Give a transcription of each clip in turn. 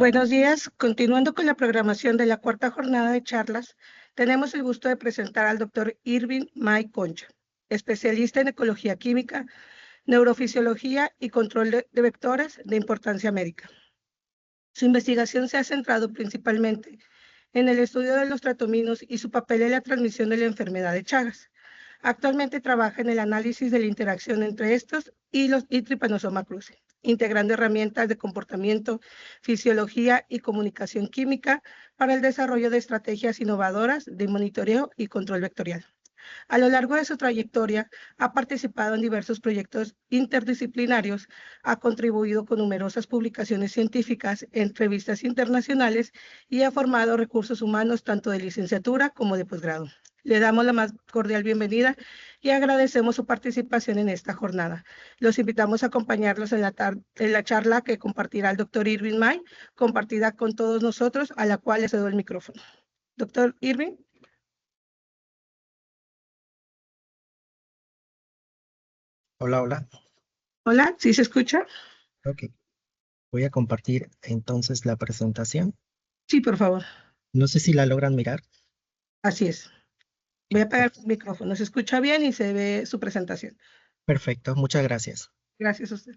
Buenos días. Continuando con la programación de la cuarta jornada de charlas, tenemos el gusto de presentar al doctor Irving May Concha, especialista en ecología química, neurofisiología y control de vectores de importancia médica. Su investigación se ha centrado principalmente en el estudio de los tratominos y su papel en la transmisión de la enfermedad de Chagas. Actualmente trabaja en el análisis de la interacción entre estos y Trypanosoma cruzi, integrando herramientas de comportamiento, fisiología y comunicación química para el desarrollo de estrategias innovadoras de monitoreo y control vectorial. A lo largo de su trayectoria, ha participado en diversos proyectos interdisciplinarios, ha contribuido con numerosas publicaciones científicas en revistas internacionales y ha formado recursos humanos tanto de licenciatura como de posgrado. Le damos la más cordial bienvenida y agradecemos su participación en esta jornada. Los invitamos a acompañarlos en la charla que compartirá el doctor Irving May, compartida con todos nosotros, a la cual le cedo el micrófono. Doctor Irving. Hola, hola. Hola, ¿sí se escucha? Ok. Voy a compartir entonces la presentación. Sí, por favor. No sé si la logran mirar. Así es. Voy a apagar el micrófono. Se escucha bien y se ve su presentación. Perfecto, muchas gracias. Gracias a usted.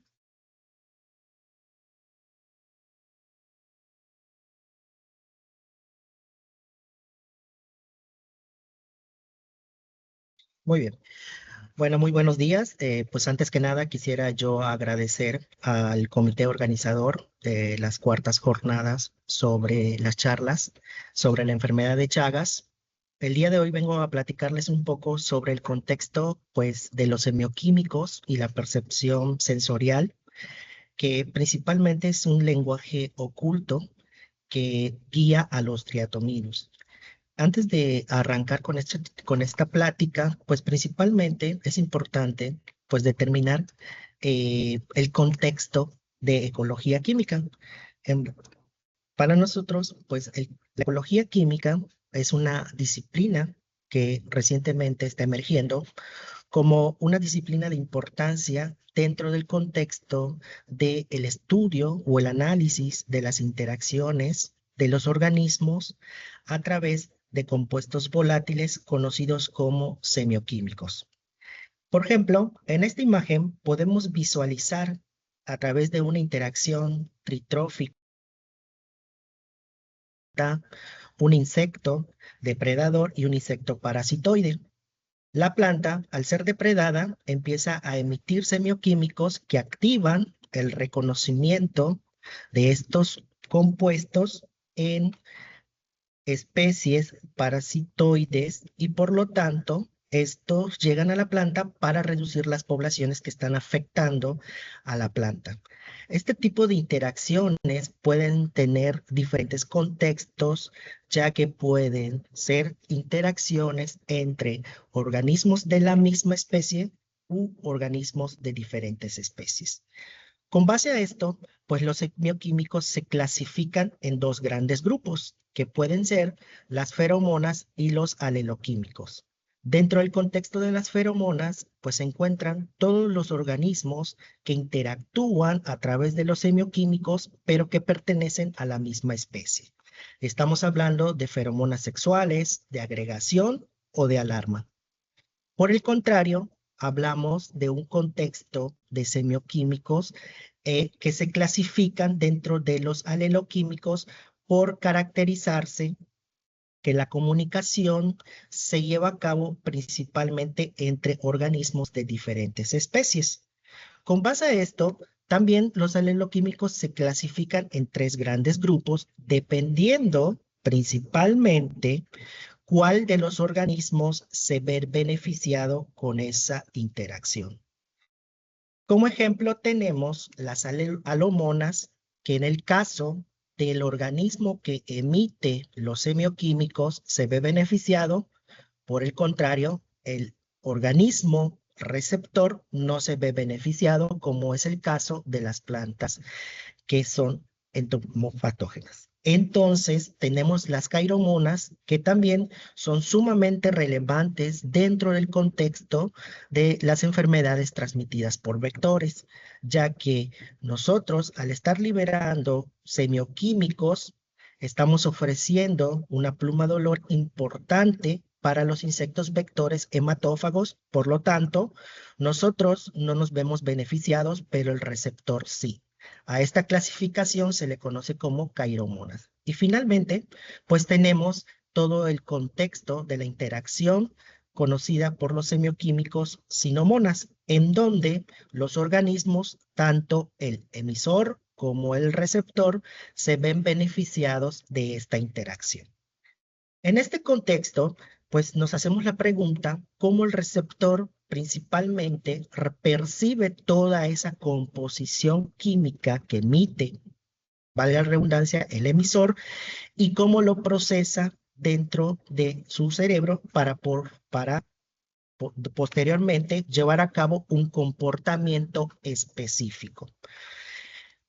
Muy bien. Bueno, muy buenos días. Pues antes que nada quisiera yo agradecer al comité organizador de las cuartas jornadas sobre las charlas sobre la enfermedad de Chagas. El día de hoy vengo a platicarles un poco sobre el contexto, pues, de los semioquímicos y la percepción sensorial, que principalmente es un lenguaje oculto que guía a los triatominos. Antes de arrancar con esta plática, pues principalmente es importante pues determinar el contexto de ecología química. Em, para nosotros, pues la ecología química es una disciplina que recientemente está emergiendo como una disciplina de importancia dentro del contexto del estudio o el análisis de las interacciones de los organismos a través de compuestos volátiles conocidos como semioquímicos. Por ejemplo, en esta imagen podemos visualizar a través de una interacción tritrófica un insecto depredador y un insecto parasitoide. La planta, al ser depredada, empieza a emitir semioquímicos que activan el reconocimiento de estos compuestos en especies parasitoides y por lo tanto estos llegan a la planta para reducir las poblaciones que están afectando a la planta. Este tipo de interacciones pueden tener diferentes contextos, ya que pueden ser interacciones entre organismos de la misma especie u organismos de diferentes especies. Con base a esto, pues los semioquímicos se clasifican en dos grandes grupos, que pueden ser las feromonas y los aleloquímicos. Dentro del contexto de las feromonas, pues se encuentran todos los organismos que interactúan a través de los semioquímicos, pero que pertenecen a la misma especie. Estamos hablando de feromonas sexuales, de agregación o de alarma. Por el contrario, hablamos de un contexto de semioquímicos que se clasifican dentro de los aleloquímicos por caracterizarse que la comunicación se lleva a cabo principalmente entre organismos de diferentes especies. Con base a esto, también los aleloquímicos se clasifican en tres grandes grupos, dependiendo principalmente cuál de los organismos se ve beneficiado con esa interacción. Como ejemplo tenemos las alomonas, que en el caso del organismo que emite los semioquímicos se ve beneficiado. Por el contrario, el organismo receptor no se ve beneficiado, como es el caso de las plantas que son entomofatógenas. Entonces, tenemos las cairomonas que también son sumamente relevantes dentro del contexto de las enfermedades transmitidas por vectores, ya que nosotros, al estar liberando semioquímicos, estamos ofreciendo una pluma de olor importante para los insectos vectores hematófagos. Por lo tanto, nosotros no nos vemos beneficiados, pero el receptor sí. A esta clasificación se le conoce como cairomonas. Y finalmente, pues tenemos todo el contexto de la interacción conocida por los semioquímicos sinomonas, en donde los organismos, tanto el emisor como el receptor, se ven beneficiados de esta interacción. En este contexto, pues nos hacemos la pregunta, ¿cómo el receptor principalmente percibe toda esa composición química que emite, valga la redundancia, el emisor, y cómo lo procesa dentro de su cerebro para posteriormente llevar a cabo un comportamiento específico?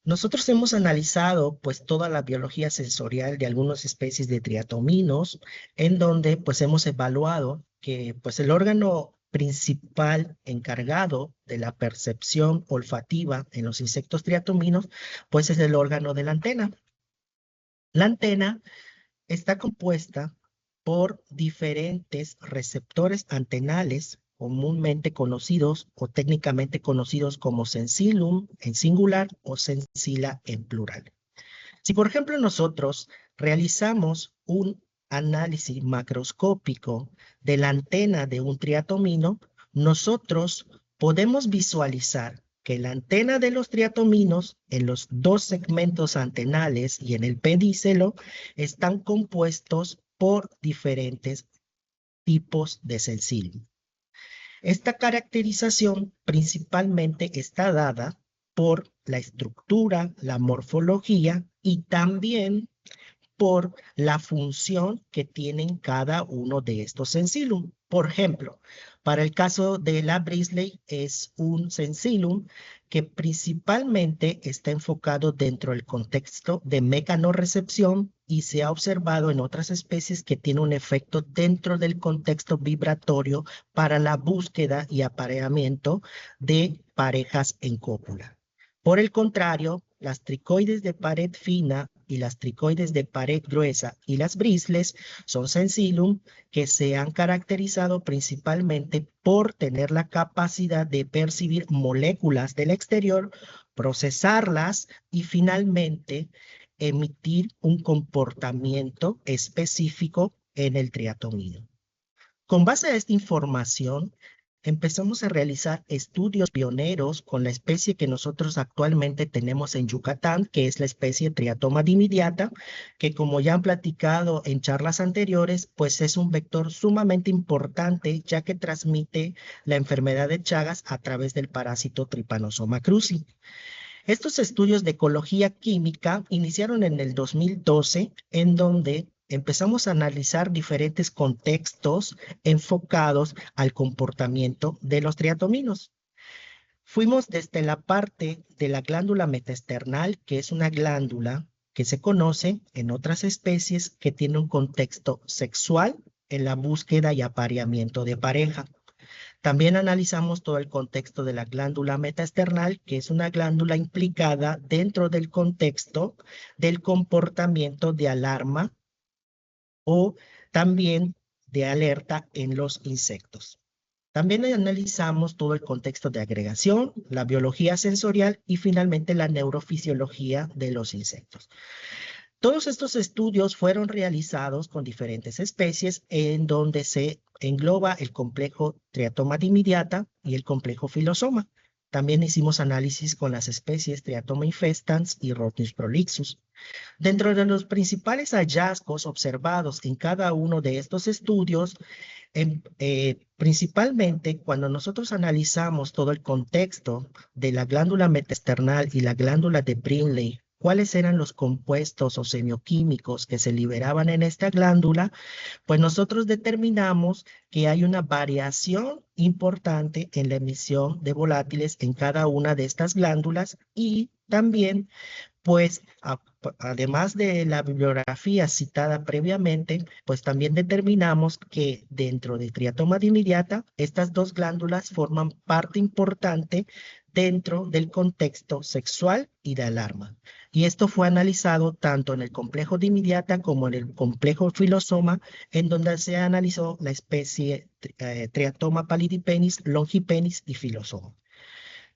Nosotros hemos analizado pues toda la biología sensorial de algunas especies de triatominos, en donde pues hemos evaluado que pues el órgano principal encargado de la percepción olfativa en los insectos triatominos pues es el órgano de la antena. La antena está compuesta por diferentes receptores antenales comúnmente conocidos o técnicamente conocidos como sensillum en singular o sensilla en plural. Si por ejemplo nosotros realizamos un análisis macroscópico de la antena de un triatomino, nosotros podemos visualizar que la antena de los triatominos en los dos segmentos antenales y en el pedicelo están compuestos por diferentes tipos de sensillum. Esta caracterización principalmente está dada por la estructura, la morfología y también por la función que tienen cada uno de estos sensillum. Por ejemplo, para el caso de la Brisley es un sensillum que principalmente está enfocado dentro del contexto de mecanorrecepción y se ha observado en otras especies que tiene un efecto dentro del contexto vibratorio para la búsqueda y apareamiento de parejas en cópula. Por el contrario, las tricoides de pared fina y las tricoides de pared gruesa y las brisles son sensillum que se han caracterizado principalmente por tener la capacidad de percibir moléculas del exterior, procesarlas y finalmente emitir un comportamiento específico en el triatomino. Con base a esta información, empezamos a realizar estudios pioneros con la especie que nosotros actualmente tenemos en Yucatán, que es la especie Triatoma dimidiata, que como ya han platicado en charlas anteriores, pues es un vector sumamente importante, ya que transmite la enfermedad de Chagas a través del parásito Trypanosoma cruzi. Estos estudios de ecología química iniciaron en el 2012, en donde empezamos a analizar diferentes contextos enfocados al comportamiento de los triatominos. Fuimos desde la parte de la glándula metaesternal, que es una glándula que se conoce en otras especies que tiene un contexto sexual en la búsqueda y apareamiento de pareja. También analizamos todo el contexto de la glándula metaesternal, que es una glándula implicada dentro del contexto del comportamiento de alarma o también de alerta en los insectos. También analizamos todo el contexto de agregación, la biología sensorial y finalmente la neurofisiología de los insectos. Todos estos estudios fueron realizados con diferentes especies en donde se engloba el complejo Triatoma dimidiata y el complejo Filosoma. También hicimos análisis con las especies Triatoma infestans y Rotnus prolixus. Dentro de los principales hallazgos observados en cada uno de estos estudios, principalmente cuando nosotros analizamos todo el contexto de la glándula metaesternal y la glándula de Brinley, cuáles eran los compuestos o semioquímicos que se liberaban en esta glándula, pues nosotros determinamos que hay una variación importante en la emisión de volátiles en cada una de estas glándulas y también pues además de la bibliografía citada previamente, pues también determinamos que dentro de triatoma dimidiata, estas dos glándulas forman parte importante dentro del contexto sexual y de alarma. Y esto fue analizado tanto en el complejo dimidiata como en el complejo filosoma, en donde se analizó la especie triatoma pallidipenis, longipenis y filosoma.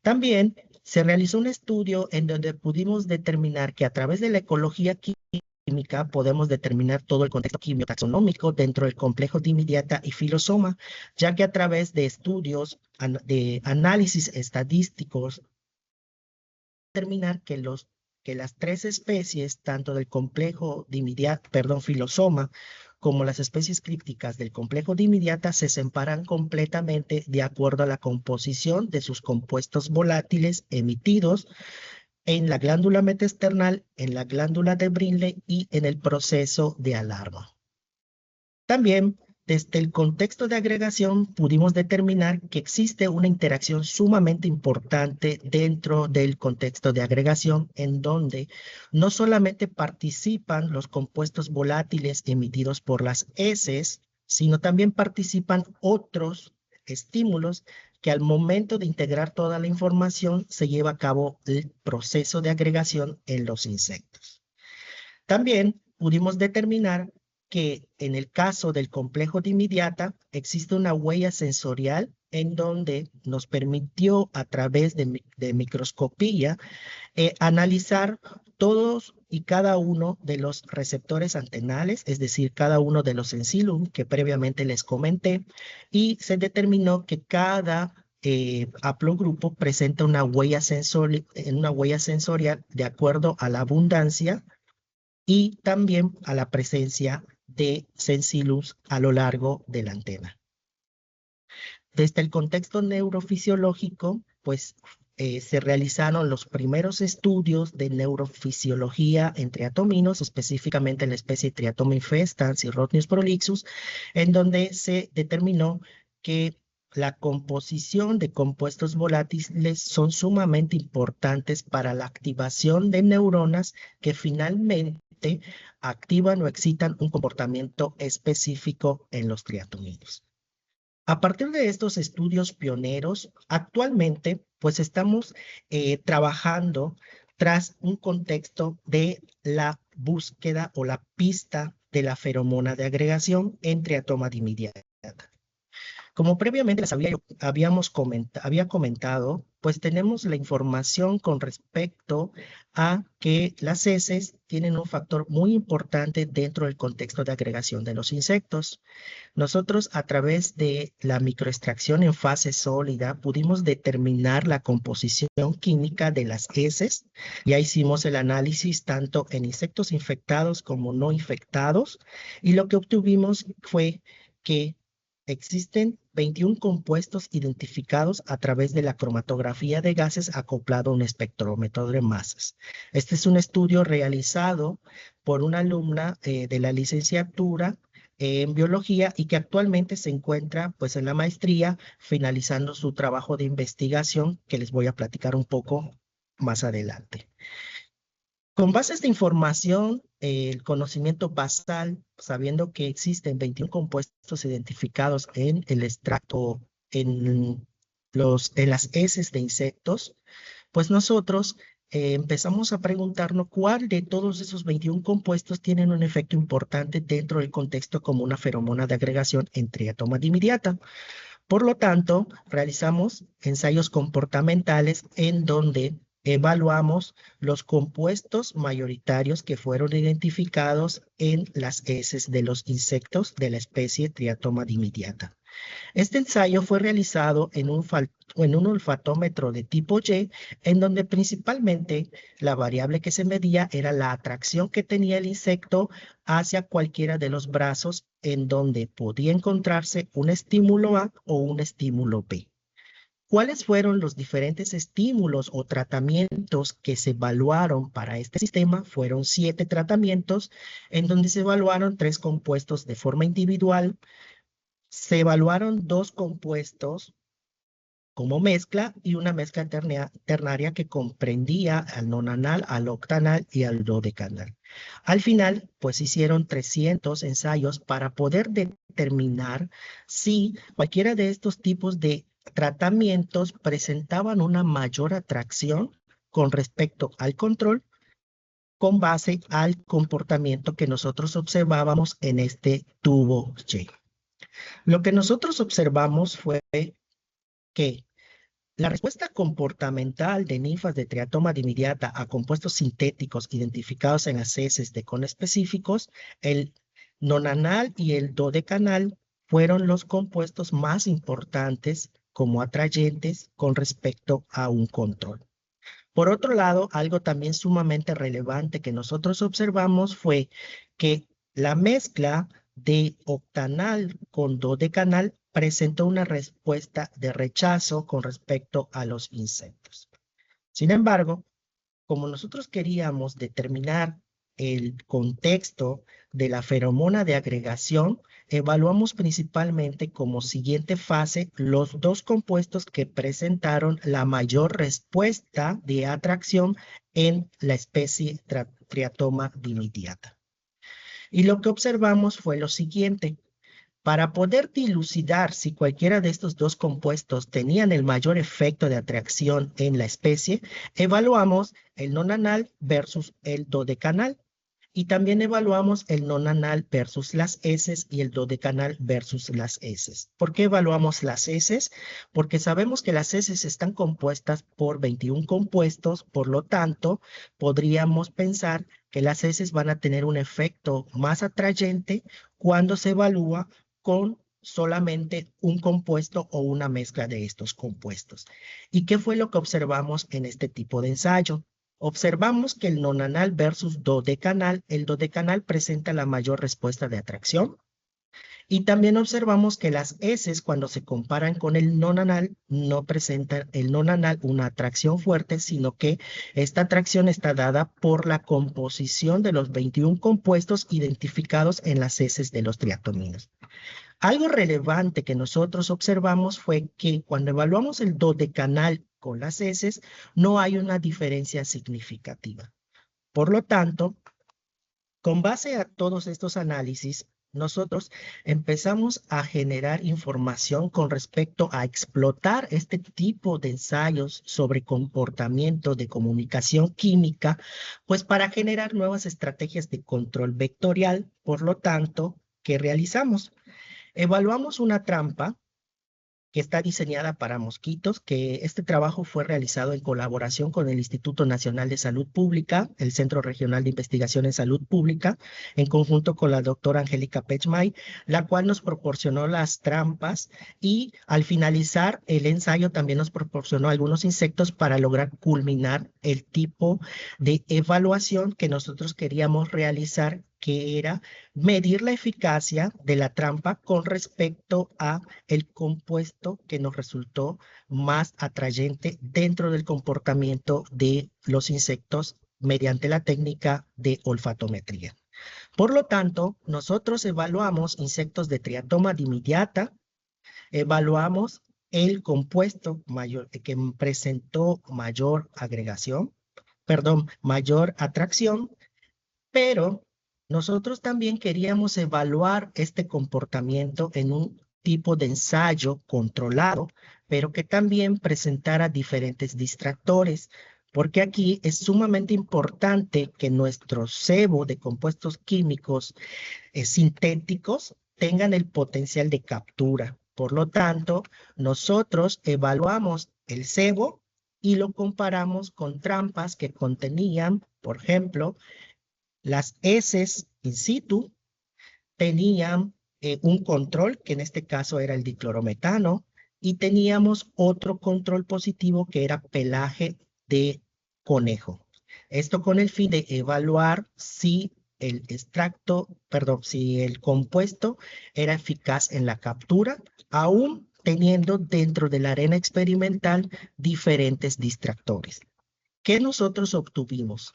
También se realizó un estudio en donde pudimos determinar que a través de la ecología química podemos determinar todo el contexto quimiotaxonómico dentro del complejo dimidiata y filosoma, ya que a través de estudios de análisis estadísticos determinar que las tres especies, tanto del complejo filosoma, como las especies crípticas del complejo dimidiata, se separan completamente de acuerdo a la composición de sus compuestos volátiles emitidos en la glándula metaesternal, en la glándula de Brinley y en el proceso de alarma. También, desde el contexto de agregación, pudimos determinar que existe una interacción sumamente importante dentro del contexto de agregación, en donde no solamente participan los compuestos volátiles emitidos por las heces, sino también participan otros estímulos que al momento de integrar toda la información se lleva a cabo el proceso de agregación en los insectos. También pudimos determinar que en el caso del complejo dimidiata existe una huella sensorial en donde nos permitió a través de microscopía analizar todos y cada uno de los receptores antenales, es decir, cada uno de los sensillum que previamente les comenté, y se determinó que cada haplogrupo presenta una huella sensorial de acuerdo a la abundancia y también a la presencia de sensillums a lo largo de la antena. Desde el contexto neurofisiológico, pues se realizaron los primeros estudios de neurofisiología en triatominos, específicamente en la especie Triatoma infestans y Rhodnius prolixus, en donde se determinó que la composición de compuestos volátiles son sumamente importantes para la activación de neuronas que finalmente activan o excitan un comportamiento específico en los triatominos. A partir de estos estudios pioneros, actualmente pues estamos trabajando tras un contexto de la búsqueda o la pista de la feromona de agregación en triatoma dimidiata. Como previamente les había comentado, pues tenemos la información con respecto a que las heces tienen un factor muy importante dentro del contexto de agregación de los insectos. Nosotros a través de la microextracción en fase sólida pudimos determinar la composición química de las heces. Ya hicimos el análisis tanto en insectos infectados como no infectados y lo que obtuvimos fue que existen 21 compuestos identificados a través de la cromatografía de gases acoplado a un espectrómetro de masas. Este es un estudio realizado por una alumna de la licenciatura en biología y que actualmente se encuentra pues en la maestría finalizando su trabajo de investigación que les voy a platicar un poco más adelante. Con base a esta información, el conocimiento basal, sabiendo que existen 21 compuestos identificados en el extracto, en las heces de insectos, pues nosotros empezamos a preguntarnos cuál de todos esos 21 compuestos tienen un efecto importante dentro del contexto como una feromona de agregación en triatoma dimidiata. Por lo tanto, realizamos ensayos comportamentales en donde evaluamos los compuestos mayoritarios que fueron identificados en las heces de los insectos de la especie Triatoma dimidiata. Este ensayo fue realizado en un olfatómetro de tipo Y, en donde principalmente la variable que se medía era la atracción que tenía el insecto hacia cualquiera de los brazos en donde podía encontrarse un estímulo A o un estímulo B. ¿Cuáles fueron los diferentes estímulos o tratamientos que se evaluaron para este sistema? Fueron 7 tratamientos en donde se evaluaron 3 compuestos de forma individual. Se evaluaron 2 compuestos como mezcla y una mezcla ternaria que comprendía al nonanal, al octanal y al dodecanal. Al final, pues hicieron 300 ensayos para poder determinar si cualquiera de estos tipos de tratamientos presentaban una mayor atracción con respecto al control con base al comportamiento que nosotros observábamos en este tubo Y. Lo que nosotros observamos fue que la respuesta comportamental de ninfas de triatoma dimidiata a compuestos sintéticos identificados en las heces de conespecíficos, el nonanal y el dodecanal fueron los compuestos más importantes como atrayentes con respecto a un control. Por otro lado, algo también sumamente relevante que nosotros observamos fue que la mezcla de octanal con dodecanal presentó una respuesta de rechazo con respecto a los insectos. Sin embargo, como nosotros queríamos determinar el contexto de la feromona de agregación, evaluamos principalmente como siguiente fase los dos compuestos que presentaron la mayor respuesta de atracción en la especie Triatoma dimidiata. Y lo que observamos fue lo siguiente. Para poder dilucidar si cualquiera de estos dos compuestos tenían el mayor efecto de atracción en la especie, evaluamos el nonanal versus el dodecanal. Y también evaluamos el nonanal versus las heces y el dodecanal versus las heces. ¿Por qué evaluamos las heces? Porque sabemos que las heces están compuestas por 21 compuestos, por lo tanto, podríamos pensar que las heces van a tener un efecto más atrayente cuando se evalúa con solamente un compuesto o una mezcla de estos compuestos. ¿Y qué fue lo que observamos en este tipo de ensayo? Observamos que el nonanal versus dodecanal, el dodecanal presenta la mayor respuesta de atracción. Y también observamos que las heces, cuando se comparan con el nonanal, no presentan el nonanal una atracción fuerte, sino que esta atracción está dada por la composición de los 21 compuestos identificados en las heces de los triatominos. Algo relevante que nosotros observamos fue que cuando evaluamos el dodecanal con las heces, no hay una diferencia significativa. Por lo tanto, con base a todos estos análisis, nosotros empezamos a generar información con respecto a explotar este tipo de ensayos sobre comportamiento de comunicación química, pues para generar nuevas estrategias de control vectorial. Por lo tanto, ¿qué realizamos? Evaluamos una trampa que está diseñada para mosquitos, que este trabajo fue realizado en colaboración con el Instituto Nacional de Salud Pública, el Centro Regional de Investigación en Salud Pública, en conjunto con la doctora Angélica Pechmay, la cual nos proporcionó las trampas y al finalizar el ensayo también nos proporcionó algunos insectos para lograr culminar el tipo de evaluación que nosotros queríamos realizar, que era medir la eficacia de la trampa con respecto a el compuesto que nos resultó más atrayente dentro del comportamiento de los insectos mediante la técnica de olfatometría. Por lo tanto, nosotros evaluamos insectos de Triatoma dimidiata, evaluamos el compuesto mayor, que presentó mayor agregación, mayor atracción, pero nosotros también queríamos evaluar este comportamiento en un tipo de ensayo controlado, pero que también presentara diferentes distractores, porque aquí es sumamente importante que nuestro cebo de compuestos químicos sintéticos tengan el potencial de captura. Por lo tanto, nosotros evaluamos el cebo y lo comparamos con trampas que contenían, por ejemplo, las heces in situ tenían un control, que en este caso era el diclorometano, y teníamos otro control positivo que era pelaje de conejo. Esto con el fin de evaluar si el si el compuesto era eficaz en la captura, aún teniendo dentro de la arena experimental diferentes distractores. ¿Qué nosotros obtuvimos?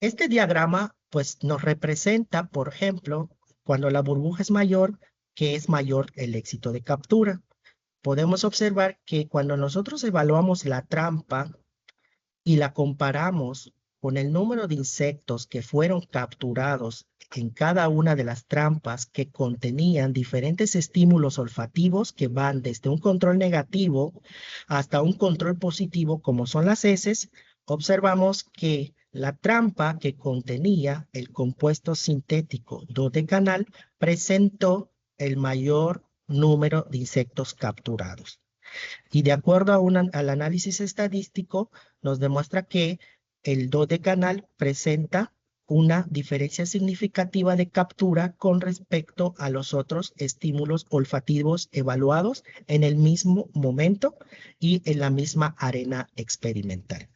Este diagrama pues nos representa, por ejemplo, cuando la burbuja es mayor, que es mayor el éxito de captura. podemos observar que cuando nosotros evaluamos la trampa y la comparamos con el número de insectos que fueron capturados en cada una de las trampas que contenían diferentes estímulos olfativos que van desde un control negativo hasta un control positivo, como son las heces, observamos que la trampa que contenía el compuesto sintético dodecanal presentó el mayor número de insectos capturados. Y de acuerdo al análisis estadístico, nos demuestra que el dodecanal presenta una diferencia significativa de captura con respecto a los otros estímulos olfativos evaluados en el mismo momento y en la misma arena experimental.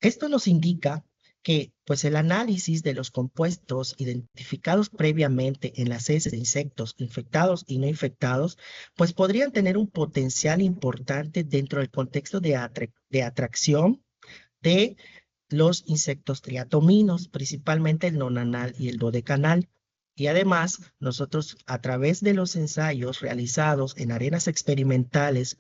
Esto nos indica que pues, el análisis de los compuestos identificados previamente en las heces de insectos infectados y no infectados, pues podrían tener un potencial importante dentro del contexto de atracción de los insectos triatominos, principalmente el nonanal y el dodecanal. Y además, nosotros a través de los ensayos realizados en arenas experimentales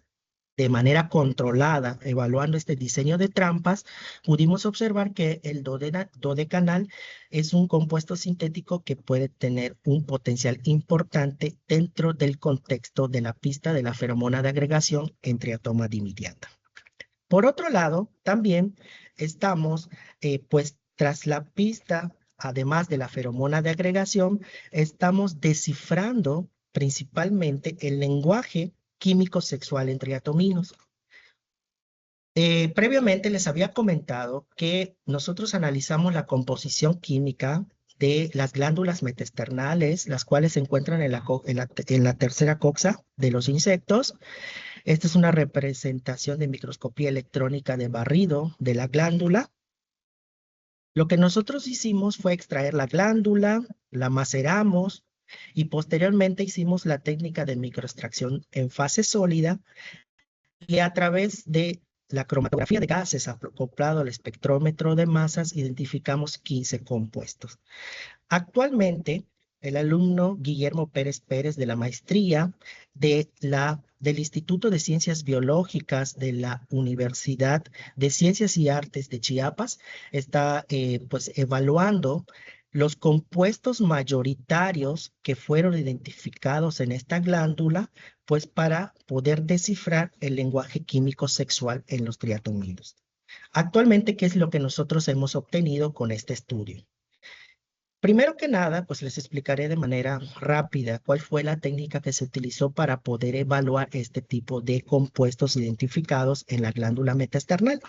de manera controlada, evaluando este diseño de trampas, pudimos observar que el dodecanal es un compuesto sintético que puede tener un potencial importante dentro del contexto de la pista de la feromona de agregación en Triatoma dimidiata. Por otro lado, también estamos, pues, tras la pista, además de la feromona de agregación, estamos descifrando principalmente el lenguaje químico sexual en triatominos. Previamente les había comentado que nosotros analizamos la composición química de las glándulas metaesternales, las cuales se encuentran en la tercera coxa de los insectos. Esta es una representación de microscopía electrónica de barrido de la glándula. Lo que nosotros hicimos fue extraer la glándula, la maceramos y posteriormente hicimos la técnica de microextracción en fase sólida y a través de la cromatografía de gases acoplado al espectrómetro de masas identificamos 15 compuestos. Actualmente, el alumno Guillermo Pérez Pérez de la maestría del Instituto de Ciencias Biológicas de la Universidad de Ciencias y Artes de Chiapas está pues evaluando los compuestos mayoritarios que fueron identificados en esta glándula, pues para poder descifrar el lenguaje químico sexual en los triatominos. Actualmente, ¿qué es lo que nosotros hemos obtenido con este estudio? Primero que nada, pues les explicaré de manera rápida cuál fue la técnica que se utilizó para poder evaluar este tipo de compuestos identificados en la glándula metaesternal.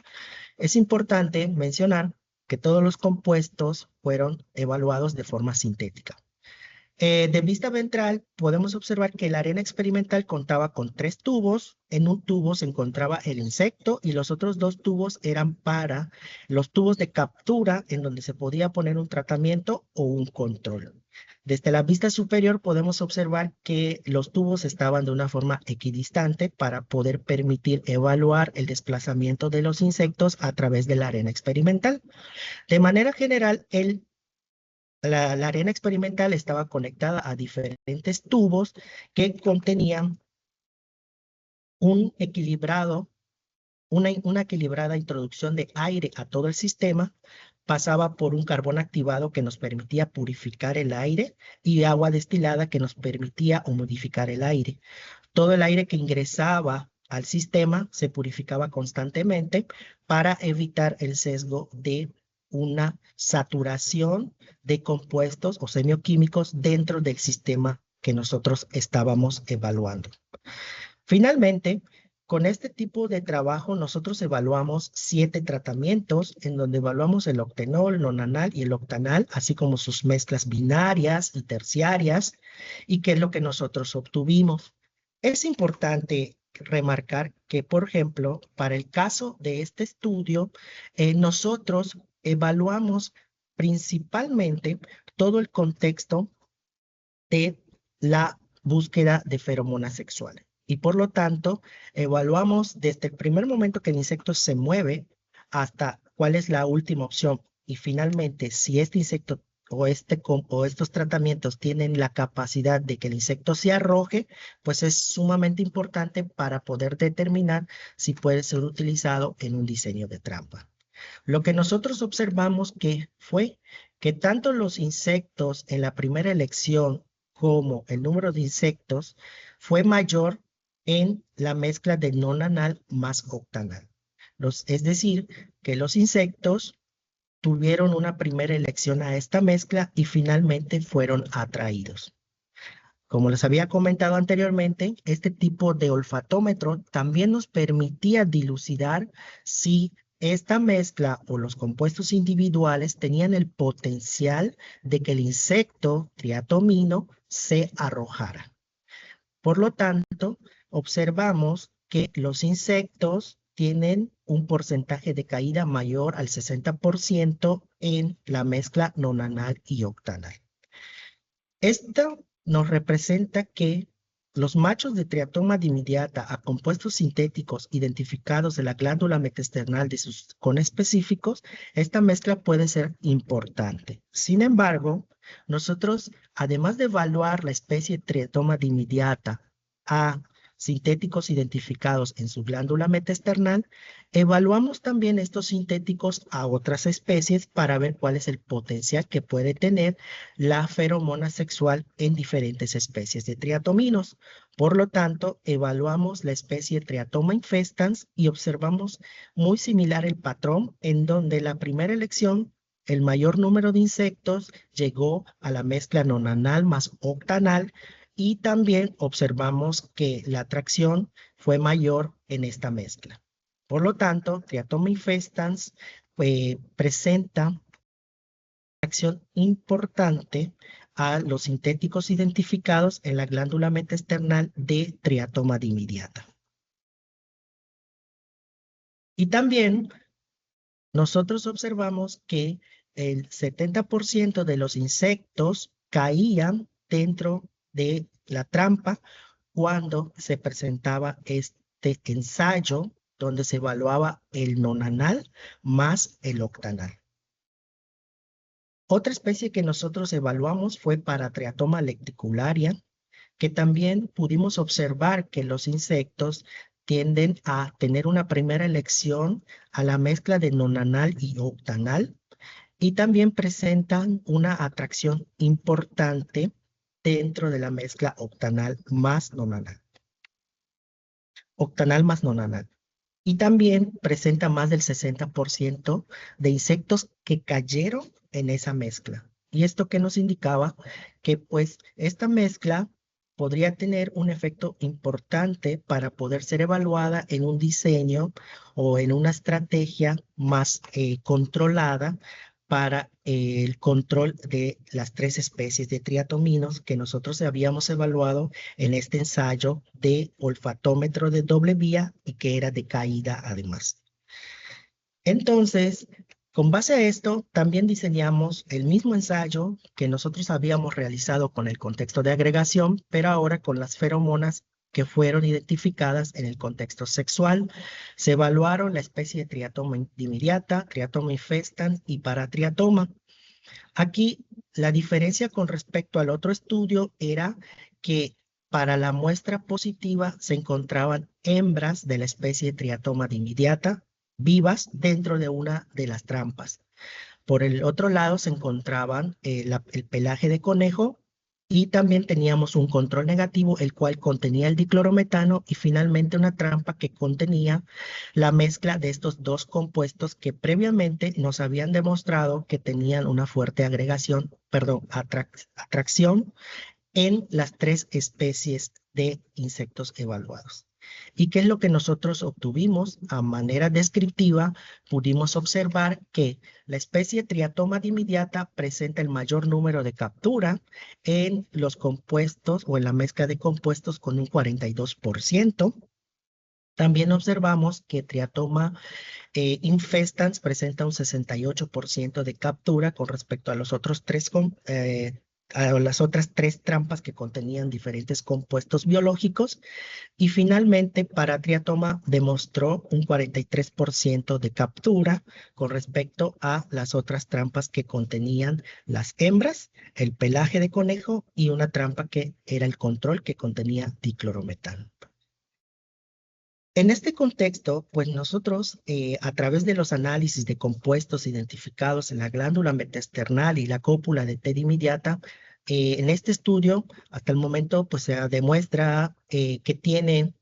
Es importante mencionar que todos los compuestos fueron evaluados de forma sintética. De vista ventral, podemos observar que la arena experimental contaba con 3 tubos. En un tubo se encontraba el insecto y los otros 2 tubos eran para los tubos de captura en donde se podía poner un tratamiento o un control. Desde la vista superior podemos observar que los tubos estaban de una forma equidistante para poder permitir evaluar el desplazamiento de los insectos a través de la arena experimental. De manera general, la arena experimental estaba conectada a diferentes tubos que contenían una equilibrada introducción de aire a todo el sistema, pasaba por un carbón activado que nos permitía purificar el aire y agua destilada que nos permitía humidificar el aire. Todo el aire que ingresaba al sistema se purificaba constantemente para evitar el sesgo de una saturación de compuestos o semioquímicos dentro del sistema que nosotros estábamos evaluando. Finalmente, con este tipo de trabajo nosotros evaluamos 7 tratamientos en donde evaluamos el octenol, nonanal y el octanal, así como sus mezclas binarias y terciarias, y qué es lo que nosotros obtuvimos. Es importante remarcar que, por ejemplo, para el caso de este estudio, nosotros evaluamos principalmente todo el contexto de la búsqueda de feromonas sexuales. Y por lo tanto, evaluamos desde el primer momento que el insecto se mueve hasta cuál es la última opción. Y finalmente, si este insecto o estos tratamientos tienen la capacidad de que el insecto se arroje, pues es sumamente importante para poder determinar si puede ser utilizado en un diseño de trampa. Lo que nosotros observamos que fue que tanto los insectos en la primera elección como el número de insectos fue mayor en la mezcla de nonanal más octanal. Es decir, que los insectos tuvieron una primera elección a esta mezcla y finalmente fueron atraídos. Como les había comentado anteriormente, este tipo de olfatómetro también nos permitía dilucidar si esta mezcla o los compuestos individuales tenían el potencial de que el insecto triatomino se arrojara. Por lo tanto, observamos que los insectos tienen un porcentaje de caída mayor al 60% en la mezcla nonanal y octanal. Esto nos representa que los machos de Triatoma dimidiata a compuestos sintéticos identificados de la glándula metasternal de sus conespecíficos, esta mezcla puede ser importante. Sin embargo, nosotros, además de evaluar la especie Triatoma dimidiata a sintéticos identificados en su glándula metasternal, evaluamos también estos sintéticos a otras especies para ver cuál es el potencial que puede tener la feromona sexual en diferentes especies de triatominos. Por lo tanto, evaluamos la especie Triatoma infestans y observamos muy similar el patrón en donde la primera elección, el mayor número de insectos llegó a la mezcla nonanal más octanal, y también observamos que la atracción fue mayor en esta mezcla. Por lo tanto, Triatoma infestans presenta una atracción importante a los sintéticos identificados en la glándula metasternal de Triatoma dimidiata. Y también nosotros observamos que el 70% de los insectos caían dentro de la trampa cuando se presentaba este ensayo donde se evaluaba el nonanal más el octanal. Otra especie que nosotros evaluamos fue Paratriatoma lecticularia, que también pudimos observar que los insectos tienden a tener una primera elección a la mezcla de nonanal y octanal, y también presentan una atracción importante dentro de la mezcla octanal más nonanal. Octanal más nonanal. Y también presenta más del 60% de insectos que cayeron en esa mezcla. Y esto que nos indicaba que pues esta mezcla podría tener un efecto importante para poder ser evaluada en un diseño o en una estrategia más controlada para el control de las 3 especies de triatominos que nosotros habíamos evaluado en este ensayo de olfatómetro de doble vía y que era de caída además. Entonces, con base a esto, también diseñamos el mismo ensayo que nosotros habíamos realizado con el contexto de agregación, pero ahora con las feromonas que fueron identificadas en el contexto sexual. Se evaluaron la especie de Triatoma dimidiata, Triatoma infestans y Paratriatoma. Aquí la diferencia con respecto al otro estudio era que para la muestra positiva se encontraban hembras de la especie de Triatoma dimidiata vivas dentro de una de las trampas. Por el otro lado se encontraban el pelaje de conejo y también teníamos un control negativo, el cual contenía el diclorometano y finalmente una trampa que contenía la mezcla de estos dos compuestos que previamente nos habían demostrado que tenían una fuerte atracción en las 3 especies de insectos evaluados. ¿Y qué es lo que nosotros obtuvimos? A manera descriptiva, pudimos observar que la especie Triatoma dimidiata presenta el mayor número de captura en los compuestos o en la mezcla de compuestos con un 42%. También observamos que Triatoma infestans presenta un 68% de captura con respecto a los otros 3 a las otras 3 trampas que contenían diferentes compuestos biológicos. Y finalmente, para triatoma demostró un 43% de captura con respecto a las otras trampas que contenían las hembras, el pelaje de conejo y una trampa que era el control que contenía diclorometano. En este contexto, pues nosotros, a través de los análisis de compuestos identificados en la glándula metaesternal y la cópula de T inmediata, en este estudio, hasta el momento, pues se demuestra que tiene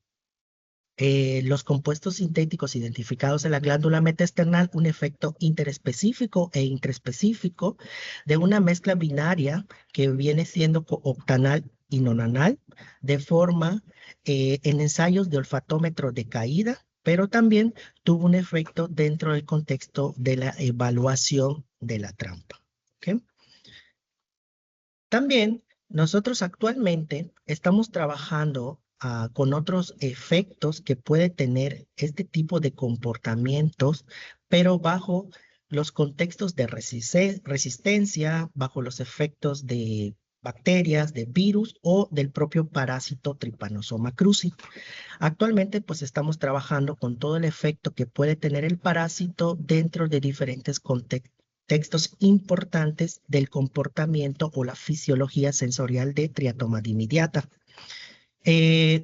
los compuestos sintéticos identificados en la glándula metaesternal un efecto interespecífico e intraespecífico de una mezcla binaria que viene siendo octanal y nonanal, de forma en ensayos de olfatómetro de caída, pero también tuvo un efecto dentro del contexto de la evaluación de la trampa. ¿Okay? También nosotros actualmente estamos trabajando con otros efectos que puede tener este tipo de comportamientos, pero bajo los contextos de resistencia, bajo los efectos de bacterias, de virus o del propio parásito Trypanosoma cruzi. Actualmente, pues estamos trabajando con todo el efecto que puede tener el parásito dentro de diferentes contextos importantes del comportamiento o la fisiología sensorial de triatoma dimidiata.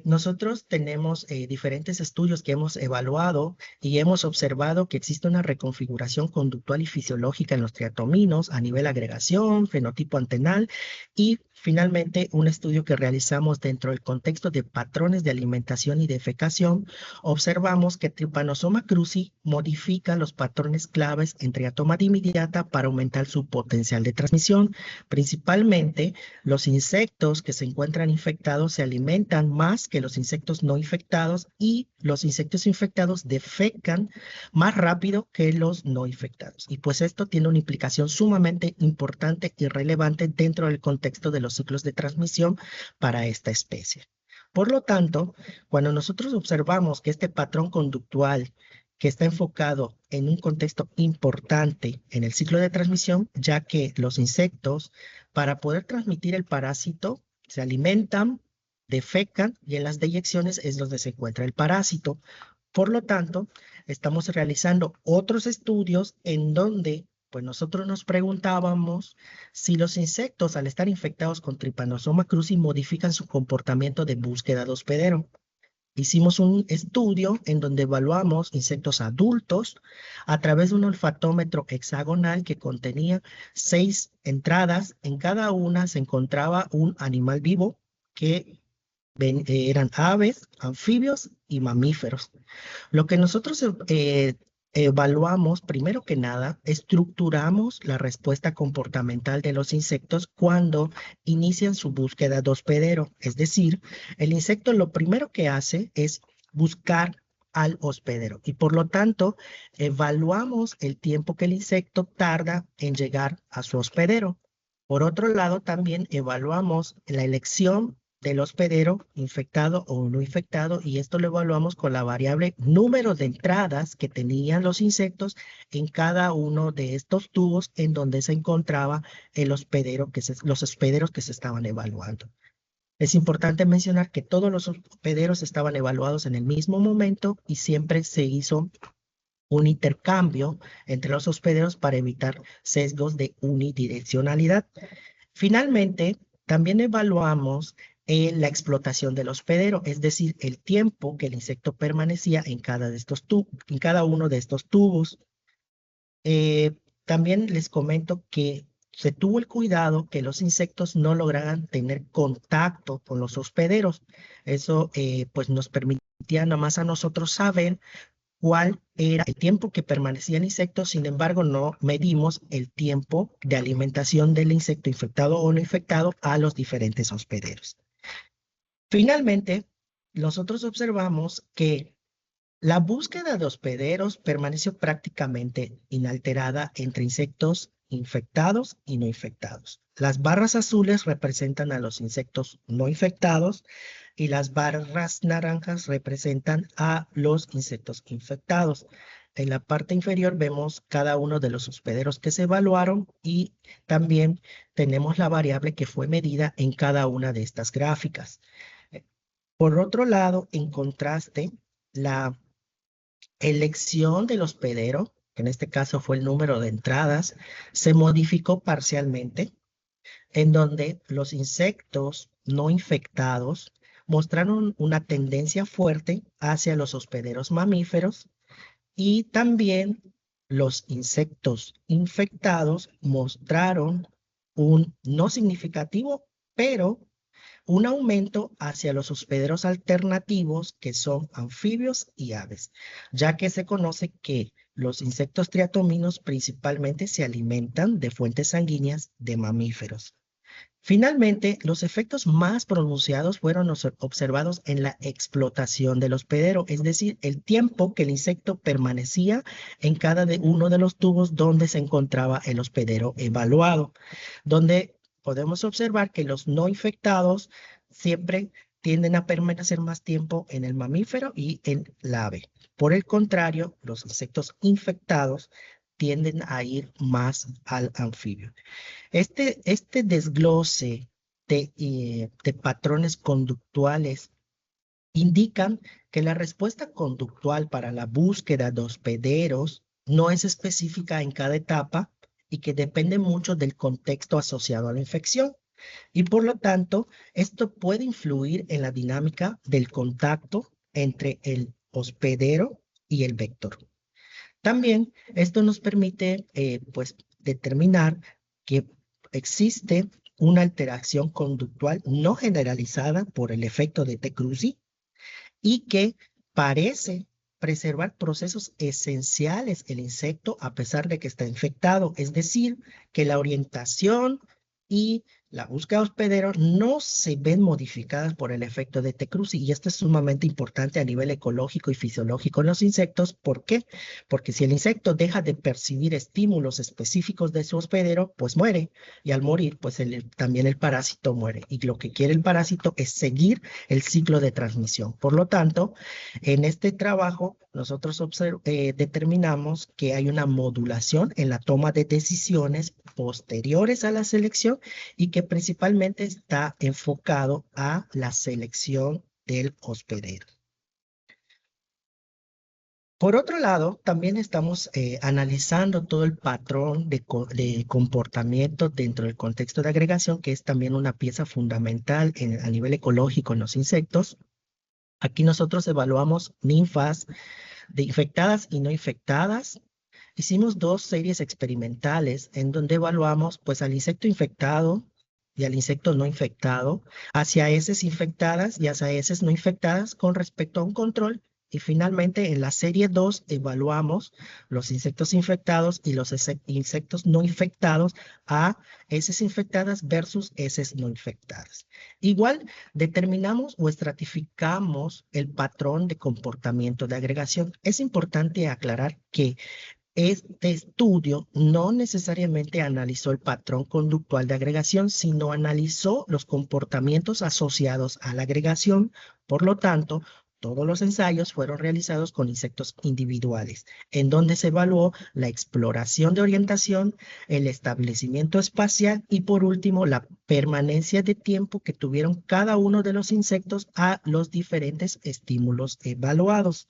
Nosotros tenemos diferentes estudios que hemos evaluado y hemos observado que existe una reconfiguración conductual y fisiológica en los triatominos a nivel agregación, fenotipo antenal y finalmente un estudio que realizamos dentro del contexto de patrones de alimentación y defecación. Observamos que Trypanosoma cruzi modifica los patrones claves en triatoma dimidiata para aumentar su potencial de transmisión. Principalmente los insectos que se encuentran infectados se alimentan más que los insectos no infectados y los insectos infectados defecan más rápido que los no infectados. Y pues esto tiene una implicación sumamente importante y relevante dentro del contexto de los ciclos de transmisión para esta especie. Por lo tanto, cuando nosotros observamos que este patrón conductual que está enfocado en un contexto importante en el ciclo de transmisión, ya que los insectos, para poder transmitir el parásito, se alimentan, defecan y en las deyecciones es donde se encuentra el parásito. Por lo tanto, estamos realizando otros estudios en donde pues nosotros nos preguntábamos si los insectos al estar infectados con Trypanosoma cruzi modifican su comportamiento de búsqueda de hospedero. Hicimos un estudio en donde evaluamos insectos adultos a través de un olfatómetro hexagonal que contenía 6 entradas. En cada una se encontraba un animal vivo que eran aves, anfibios y mamíferos. Lo que nosotros evaluamos, primero que nada, estructuramos la respuesta comportamental de los insectos cuando inician su búsqueda de hospedero. Es decir, el insecto lo primero que hace es buscar al hospedero y por lo tanto evaluamos el tiempo que el insecto tarda en llegar a su hospedero. Por otro lado, también evaluamos la elección del hospedero infectado o no infectado y esto lo evaluamos con la variable número de entradas que tenían los insectos en cada uno de estos tubos en donde se encontraba el hospedero los hospederos que se estaban evaluando. Es importante mencionar que todos los hospederos estaban evaluados en el mismo momento y siempre se hizo un intercambio entre los hospederos para evitar sesgos de unidireccionalidad. Finalmente, también evaluamos la explotación del hospedero, es decir, el tiempo que el insecto permanecía en cada uno de estos tubos. También les comento que se tuvo el cuidado que los insectos no lograran tener contacto con los hospederos. Eso pues nos permitía nada más a nosotros saber cuál era el tiempo que permanecía el insecto, sin embargo no medimos el tiempo de alimentación del insecto infectado o no infectado a los diferentes hospederos. Finalmente, nosotros observamos que la búsqueda de hospederos permaneció prácticamente inalterada entre insectos infectados y no infectados. Las barras azules representan a los insectos no infectados y las barras naranjas representan a los insectos infectados. en la parte inferior vemos cada uno de los hospederos que se evaluaron y también tenemos la variable que fue medida en cada una de estas gráficas. Por otro lado, en contraste, la elección del hospedero, que en este caso fue el número de entradas, se modificó parcialmente, en donde los insectos no infectados mostraron una tendencia fuerte hacia los hospederos mamíferos y también los insectos infectados mostraron un no significativo, pero un aumento hacia los hospederos alternativos que son anfibios y aves, ya que se conoce que los insectos triatominos principalmente se alimentan de fuentes sanguíneas de mamíferos. Finalmente, los efectos más pronunciados fueron observados en la explotación del hospedero, es decir, el tiempo que el insecto permanecía en cada uno de los tubos donde se encontraba el hospedero evaluado, donde podemos observar que los no infectados siempre tienden a permanecer más tiempo en el mamífero y en la ave. Por el contrario, los insectos infectados tienden a ir más al anfibio. Este desglose de patrones conductuales indican que la respuesta conductual para la búsqueda de hospederos no es específica en cada etapa y que depende mucho del contexto asociado a la infección. Y por lo tanto, esto puede influir en la dinámica del contacto entre el hospedero y el vector. También esto nos permite pues, determinar que existe una alteración conductual no generalizada por el efecto de T-Cruzi y que parece preservar procesos esenciales el insecto a pesar de que está infectado. Es decir, que la orientación y la búsqueda de hospederos no se ven modificadas por el efecto de T-Cruzi y esto es sumamente importante a nivel ecológico y fisiológico en los insectos. ¿Por qué? Porque si el insecto deja de percibir estímulos específicos de su hospedero, pues muere y al morir, pues también el parásito muere y lo que quiere el parásito es seguir el ciclo de transmisión. Por lo tanto, en este trabajo nosotros determinamos que hay una modulación en la toma de decisiones posteriores a la selección y que principalmente está enfocado a la selección del hospedero. Por otro lado, también estamos analizando todo el patrón de comportamiento dentro del contexto de agregación, que es también una pieza fundamental a nivel ecológico en los insectos. Aquí nosotros evaluamos ninfas de infectadas y no infectadas. Hicimos 2 series experimentales en donde evaluamos pues al insecto infectado y al insecto no infectado, hacia heces infectadas y hacia heces no infectadas con respecto a un control. Y finalmente en la serie 2 evaluamos los insectos infectados y los insectos no infectados a heces infectadas versus heces no infectadas. Igual determinamos o estratificamos el patrón de comportamiento de agregación. Es importante aclarar que este estudio no necesariamente analizó el patrón conductual de agregación, sino analizó los comportamientos asociados a la agregación. Por lo tanto, todos los ensayos fueron realizados con insectos individuales, en donde se evaluó la exploración de orientación, el establecimiento espacial y, por último, la permanencia de tiempo que tuvieron cada uno de los insectos a los diferentes estímulos evaluados.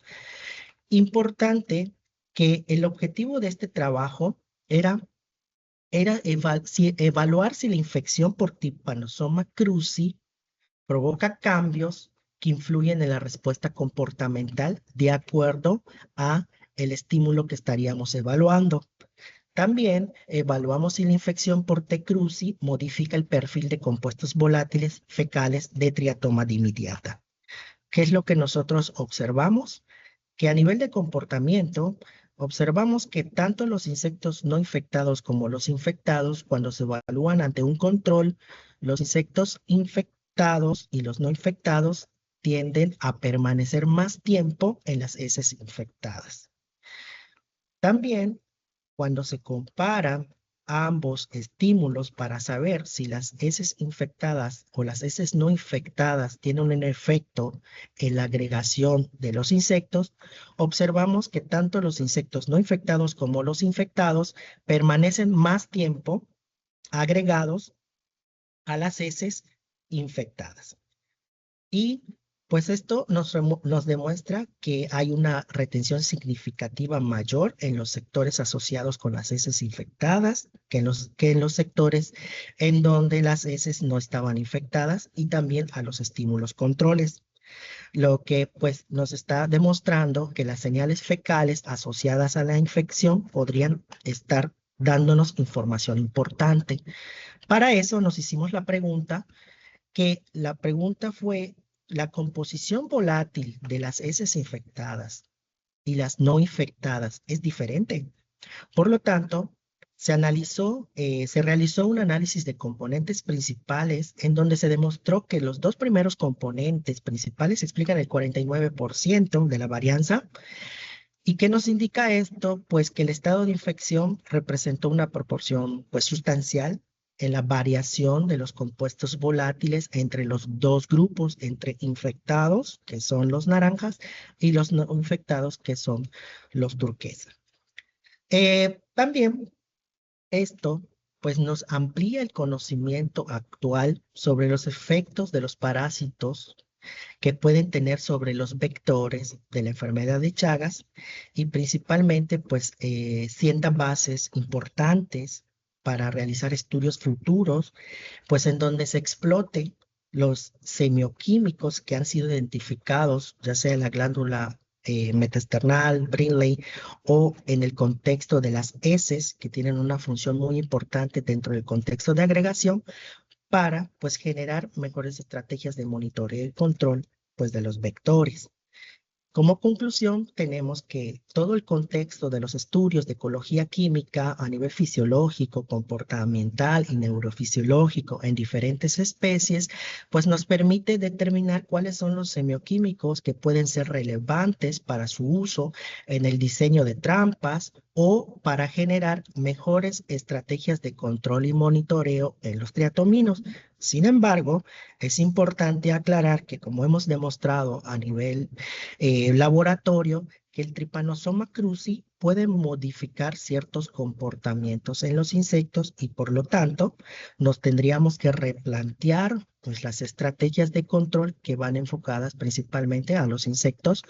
Importante que el objetivo de este trabajo era evaluar si la infección por Trypanosoma cruzi provoca cambios que influyen en la respuesta comportamental de acuerdo a el estímulo que estaríamos evaluando. También evaluamos si la infección por T. cruzi modifica el perfil de compuestos volátiles fecales de Triatoma dimidiata. ¿Qué es lo que nosotros observamos? Que a nivel de comportamiento, observamos que tanto los insectos no infectados como los infectados, cuando se evalúan ante un control, los insectos infectados y los no infectados tienden a permanecer más tiempo en las heces infectadas. También, cuando se compara ambos estímulos para saber si las heces infectadas o las heces no infectadas tienen un efecto en la agregación de los insectos, observamos que tanto los insectos no infectados como los infectados permanecen más tiempo agregados a las heces infectadas. Y pues esto nos demuestra que hay una retención significativa mayor en los sectores asociados con las heces infectadas que en los sectores en donde las heces no estaban infectadas, y también a los estímulos controles, lo que pues nos está demostrando que las señales fecales asociadas a la infección podrían estar dándonos información importante. Para eso nos hicimos la pregunta fue: ¿la composición volátil de las heces infectadas y las no infectadas es diferente? Por lo tanto, se realizó un análisis de componentes principales en donde se demostró que los dos primeros componentes principales explican el 49% de la varianza. ¿Y qué nos indica esto? Pues que el estado de infección representó una proporción pues sustancial en la variación de los compuestos volátiles entre los dos grupos, entre infectados, que son los naranjas, y los no infectados, que son los turquesa. También esto pues nos amplía el conocimiento actual sobre los efectos de los parásitos que pueden tener sobre los vectores de la enfermedad de Chagas, y principalmente pues sientan bases importantes para realizar estudios futuros, pues en donde se explote los semioquímicos que han sido identificados, ya sea en la glándula metaesternal, Brinley, o en el contexto de las heces, que tienen una función muy importante dentro del contexto de agregación, para pues generar mejores estrategias de monitoreo y control pues de los vectores. Como conclusión, tenemos que todo el contexto de los estudios de ecología química a nivel fisiológico, comportamental y neurofisiológico en diferentes especies, pues nos permite determinar cuáles son los semioquímicos que pueden ser relevantes para su uso en el diseño de trampas o para generar mejores estrategias de control y monitoreo en los triatominos. Sin embargo, es importante aclarar que, como hemos demostrado a nivel laboratorio, que el Trypanosoma cruzi puede modificar ciertos comportamientos en los insectos, y por lo tanto nos tendríamos que replantear pues las estrategias de control que van enfocadas principalmente a los insectos,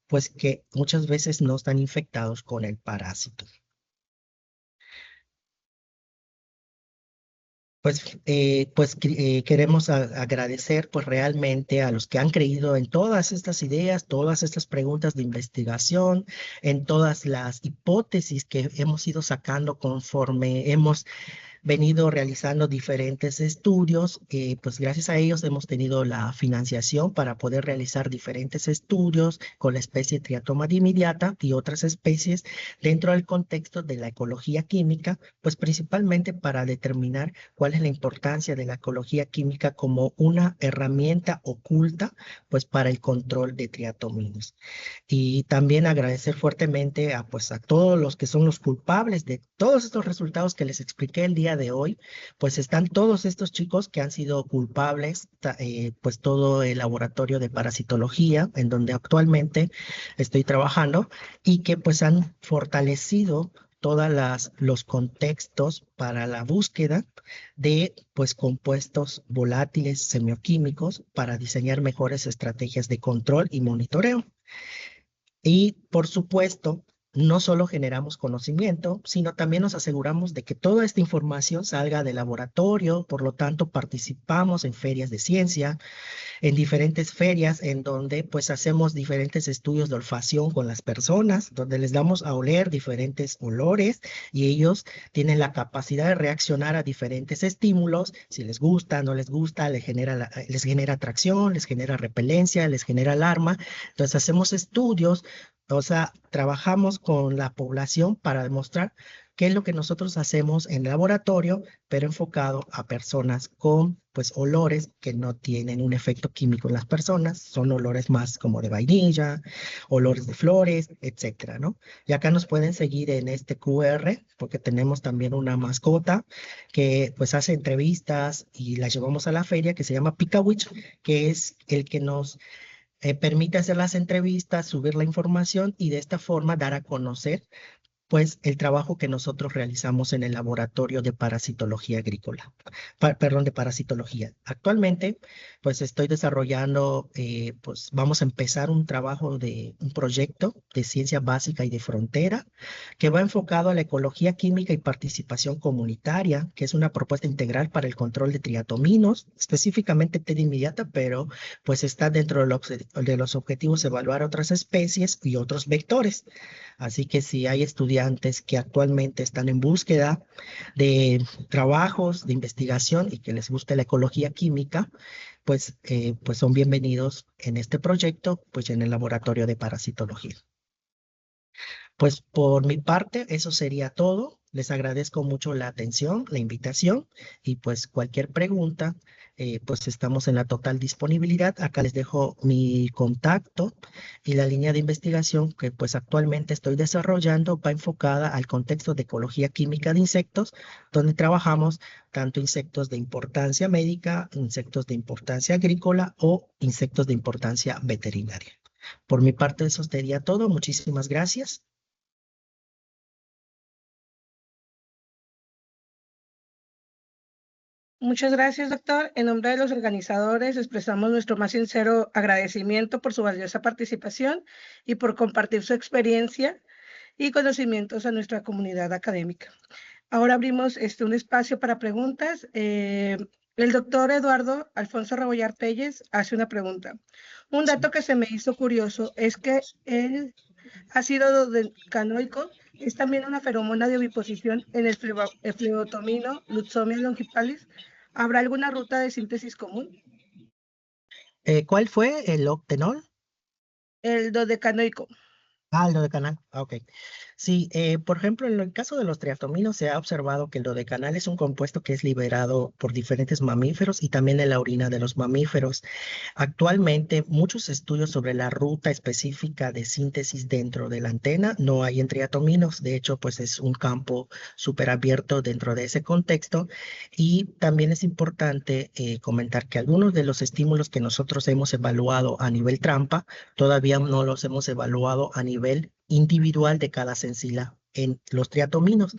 pues que muchas veces no están infectados con el parásito. Queremos agradecer pues realmente a los que han creído en todas estas ideas, todas estas preguntas de investigación, en todas las hipótesis que hemos ido sacando conforme hemos venido realizando diferentes estudios. Pues gracias a ellos hemos tenido la financiación para poder realizar diferentes estudios con la especie Triatoma dimidiata y otras especies dentro del contexto de la ecología química, pues principalmente para determinar cuál es la importancia de la ecología química como una herramienta oculta pues para el control de triatominos. Y también agradecer fuertemente pues a todos los que son los culpables de todos estos resultados que les expliqué el día de hoy. Pues están todos estos chicos que han sido culpables, pues todo el laboratorio de parasitología en donde actualmente estoy trabajando, y que pues han fortalecido todos los contextos para la búsqueda de pues compuestos volátiles semioquímicos para diseñar mejores estrategias de control y monitoreo. Y por supuesto, no solo generamos conocimiento, sino también nos aseguramos de que toda esta información salga del laboratorio. Por lo tanto, participamos en ferias de ciencia, en diferentes ferias en donde pues hacemos diferentes estudios de olfacción con las personas, donde les damos a oler diferentes olores y ellos tienen la capacidad de reaccionar a diferentes estímulos. Si les gusta, no les gusta, les genera atracción, les genera repelencia, les genera alarma. Entonces hacemos estudios, o sea, trabajamos con la población para demostrar que es lo que nosotros hacemos en el laboratorio, pero enfocado a personas con pues olores que no tienen un efecto químico en las personas, son olores más como de vainilla, olores de flores, etcétera, ¿no? Y acá nos pueden seguir en este QR porque tenemos también una mascota que pues hace entrevistas y la llevamos a la feria que se llama Picawitch, que es el que nos permite hacer las entrevistas, subir la información y de esta forma dar a conocer pues el trabajo que nosotros realizamos en el laboratorio de parasitología agrícola, perdón, de parasitología. Actualmente, pues estoy desarrollando, pues vamos a empezar un trabajo de un proyecto de ciencia básica y de frontera que va enfocado a la ecología química y participación comunitaria, que es una propuesta integral para el control de triatominos, específicamente TED inmediata, pero pues está dentro de los objetivos evaluar otras especies y otros vectores. Así que si hay estudiantes que actualmente están en búsqueda de trabajos de investigación y que les guste la ecología química, pues son bienvenidos en este proyecto, pues en el laboratorio de parasitología. Pues por mi parte, eso sería todo. Les agradezco mucho la atención, la invitación y pues cualquier pregunta, pues estamos en la total disponibilidad. Acá les dejo mi contacto y la línea de investigación que pues actualmente estoy desarrollando va enfocada al contexto de ecología química de insectos, donde trabajamos tanto insectos de importancia médica, insectos de importancia agrícola o insectos de importancia veterinaria. Por mi parte, eso sería todo. Muchísimas gracias. Muchas gracias, doctor. En nombre de los organizadores, expresamos nuestro más sincero agradecimiento por su valiosa participación y por compartir su experiencia y conocimientos a nuestra comunidad académica. Ahora abrimos un espacio para preguntas. El doctor Eduardo Alfonso Rebollar Telles hace una pregunta. Un dato que se me hizo curioso es que el ácido dodecanoico es también una feromona de oviposición en el flebotomino Lutzomia longipalis. ¿Habrá alguna ruta de síntesis común? ¿Cuál fue el octenol? El dodecanoico. Ah, el dodecanal. Ah, ok. Sí, por ejemplo, en el caso de los triatominos se ha observado que el dodecanal es un compuesto que es liberado por diferentes mamíferos y también en la orina de los mamíferos. Actualmente, muchos estudios sobre la ruta específica de síntesis dentro de la antena no hay en triatominos. De hecho, pues es un campo súper abierto dentro de ese contexto. Y también es importante comentar que algunos de los estímulos que nosotros hemos evaluado a nivel trampa, todavía no los hemos evaluado a nivel individual de cada sensila en los triatominos.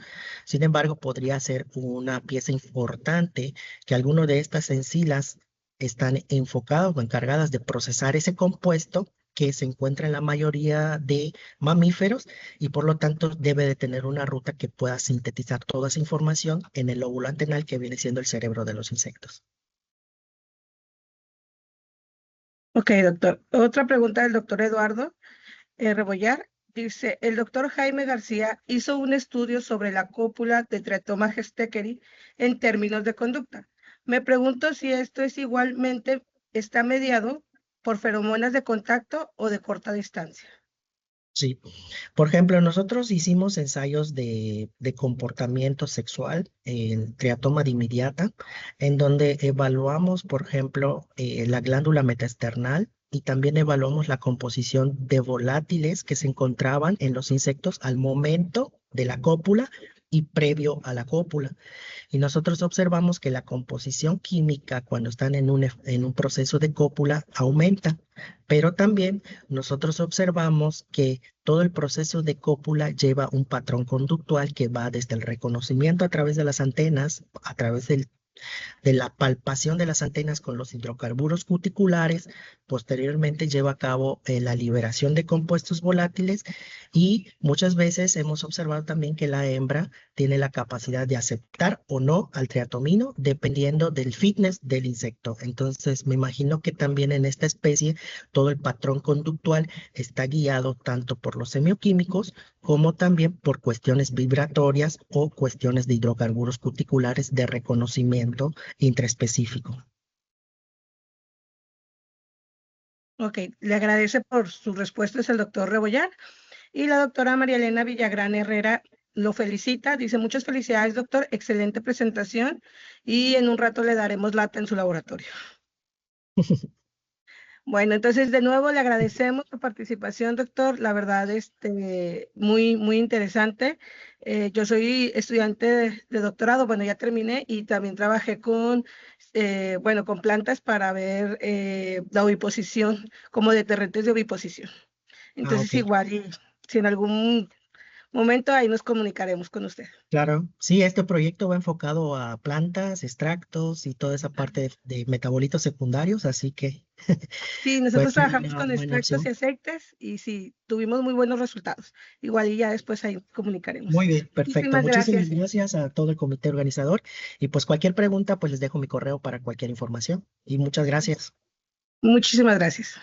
Sin embargo, podría ser una pieza importante que alguno de estas sensilas están enfocadas o encargadas de procesar ese compuesto que se encuentra en la mayoría de mamíferos y por lo tanto debe de tener una ruta que pueda sintetizar toda esa información en el lóbulo antenal que viene siendo el cerebro de los insectos. Ok, doctor. Otra pregunta del doctor Eduardo Rebollar. Dice, el doctor Jaime García hizo un estudio sobre la cópula de Tretoma gestekeri en términos de conducta. Me pregunto si esto es igualmente, está mediado por feromonas de contacto o de corta distancia. Sí, por ejemplo, nosotros hicimos ensayos de comportamiento sexual en triatoma dimidiata, en donde evaluamos, por ejemplo, la glándula metaesternal y también evaluamos la composición de volátiles que se encontraban en los insectos al momento de la cópula y previo a la cópula. Y nosotros observamos que la composición química cuando están en un proceso de cópula aumenta, pero también nosotros observamos que todo el proceso de cópula lleva un patrón conductual que va desde el reconocimiento a través de las antenas, a través de la palpación de las antenas con los hidrocarburos cuticulares. Posteriormente lleva a cabo la liberación de compuestos volátiles y muchas veces hemos observado también que la hembra tiene la capacidad de aceptar o no al triatomino dependiendo del fitness del insecto. Entonces me imagino que también en esta especie todo el patrón conductual está guiado tanto por los semioquímicos como también por cuestiones vibratorias o cuestiones de hidrocarburos cuticulares de reconocimiento intraespecífico. Ok, le agradece por sus respuestas el doctor Rebollar y la doctora María Elena Villagrán Herrera lo felicita, dice muchas felicidades, doctor, excelente presentación y en un rato le daremos lata en su laboratorio. Bueno, entonces de nuevo le agradecemos su participación, doctor. La verdad, muy, muy interesante. Yo soy estudiante de doctorado, bueno, ya terminé y también trabajé bueno, con plantas para ver la oviposición, como deterrentes de oviposición. Ah, Entonces, ok. igual, si en algún momento ahí nos comunicaremos con usted. Claro, sí, este proyecto va enfocado a plantas, extractos y toda esa parte de metabolitos secundarios, así que Sí, puede nosotros ser trabajamos una con buena extractos y opción. aceites y sí, tuvimos muy buenos resultados. Igual y ya después ahí comunicaremos. Muy bien, perfecto. Muchísimas Muchísimas gracias. gracias a todo el comité organizador y pues cualquier pregunta, pues les dejo mi correo para cualquier información y muchas gracias. Muchísimas gracias.